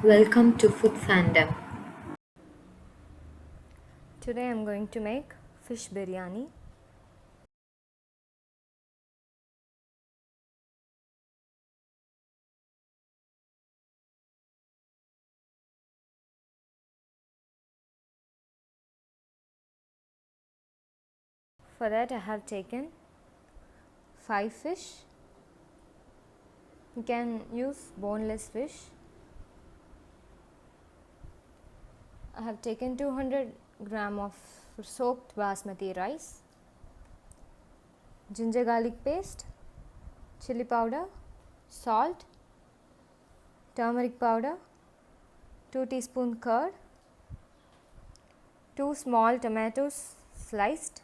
Welcome to Food Fandom. Today I'm going to make fish biryani. For that I have taken 5 fish. You can use boneless fish. I have taken 200 gram of soaked basmati rice, ginger garlic paste, chili powder, salt, turmeric powder, 2 teaspoon curd, 2 small tomatoes sliced,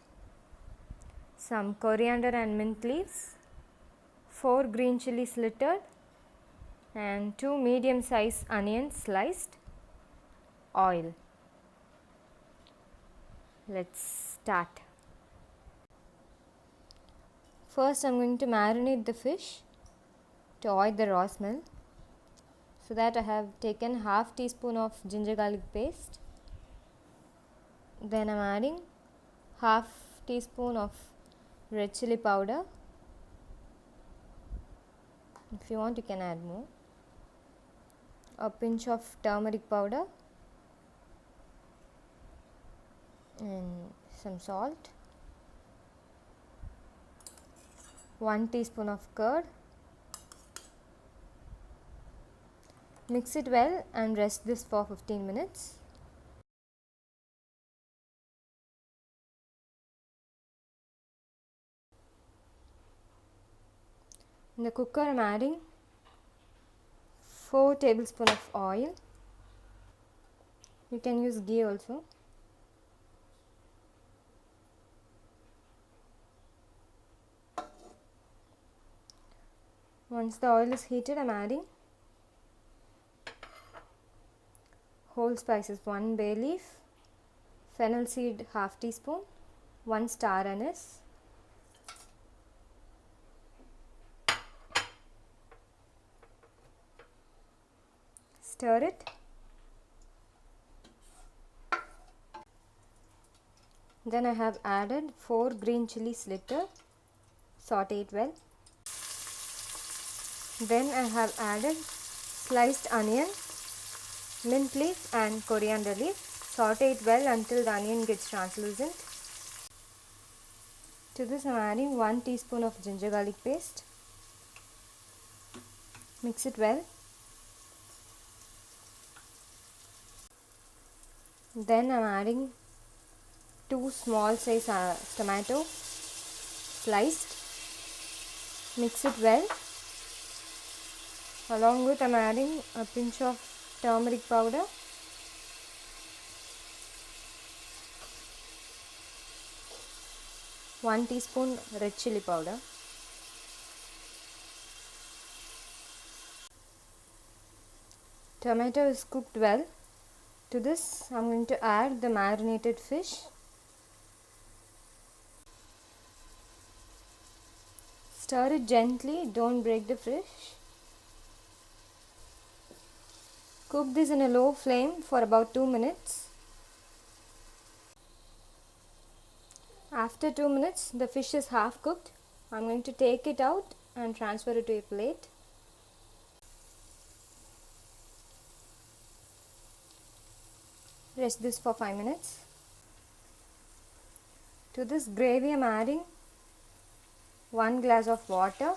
some coriander and mint leaves, 4 green chili slittered, and 2 medium sized onions sliced, oil. Let's start. First I'm going to marinate the fish to avoid the raw smell. So that I have taken half teaspoon of ginger garlic paste. Then I'm adding half teaspoon of red chili powder. If you want you can add more. A pinch of turmeric powder and some salt. 1 teaspoon of curd. Mix it well and rest this for 15 minutes. In the cooker I am adding 4 tablespoons of oil. You can use ghee also. Once the oil is heated I am adding whole spices, 1 bay leaf, fennel seed half teaspoon, 1 star anise, stir it. Then I have added 4 green chili slitter, saute it well. Then I have added sliced onion, mint leaf and coriander leaf. Saute it well until the onion gets translucent. To this I am adding 1 teaspoon of ginger garlic paste. Mix it well. Then I am adding 2 small size tomato sliced. Mix it well. Along with I am adding a pinch of turmeric powder, one teaspoon red chili powder. Tomato is cooked well. To this I am going to add the marinated fish. Stir it gently, don't break the fish. Cook this in a low flame for about 2 minutes. After 2 minutes the fish is half cooked. I am going to take it out and transfer it to a plate. Rest this for 5 minutes. To this gravy I am adding 1 glass of water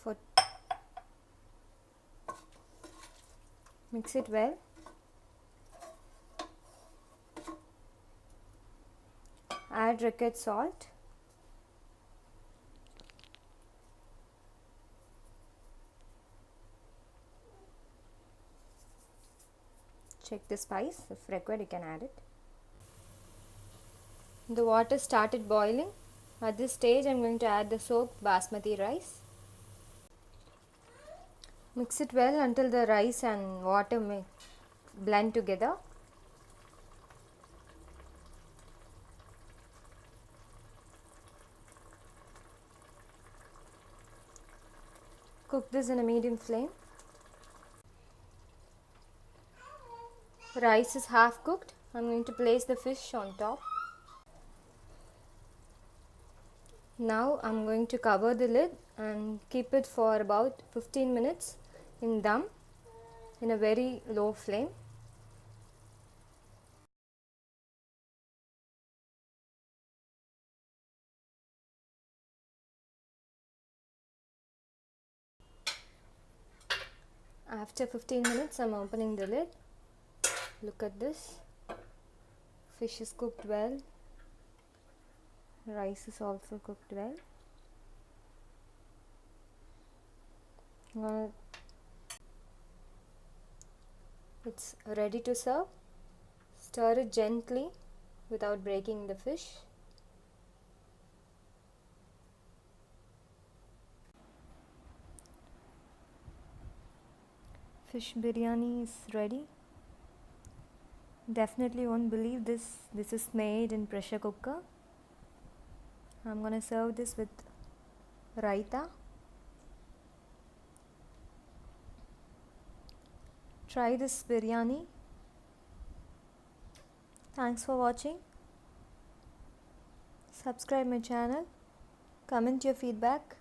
for mix it well. Add required salt. Check the spice, if required you can add it. The water started boiling. At this stage I am going to add the soaked basmati rice. Mix it well until the rice and water may blend together. Cook this in a medium flame. Rice is half cooked. I'm going to place the fish on top. Now I'm going to cover the lid and keep it for about 15 minutes in dum in a very low flame. After 15 minutes I'm opening the lid. Look at this. Fish is cooked well. Rice is also cooked well. It's ready to serve. Stir it gently without breaking the fish. Fish biryani is ready. Definitely won't believe this. This is made in pressure cooker. I'm gonna serve this with raita. Try this biryani. Thanks for watching. Subscribe my channel. Comment your feedback.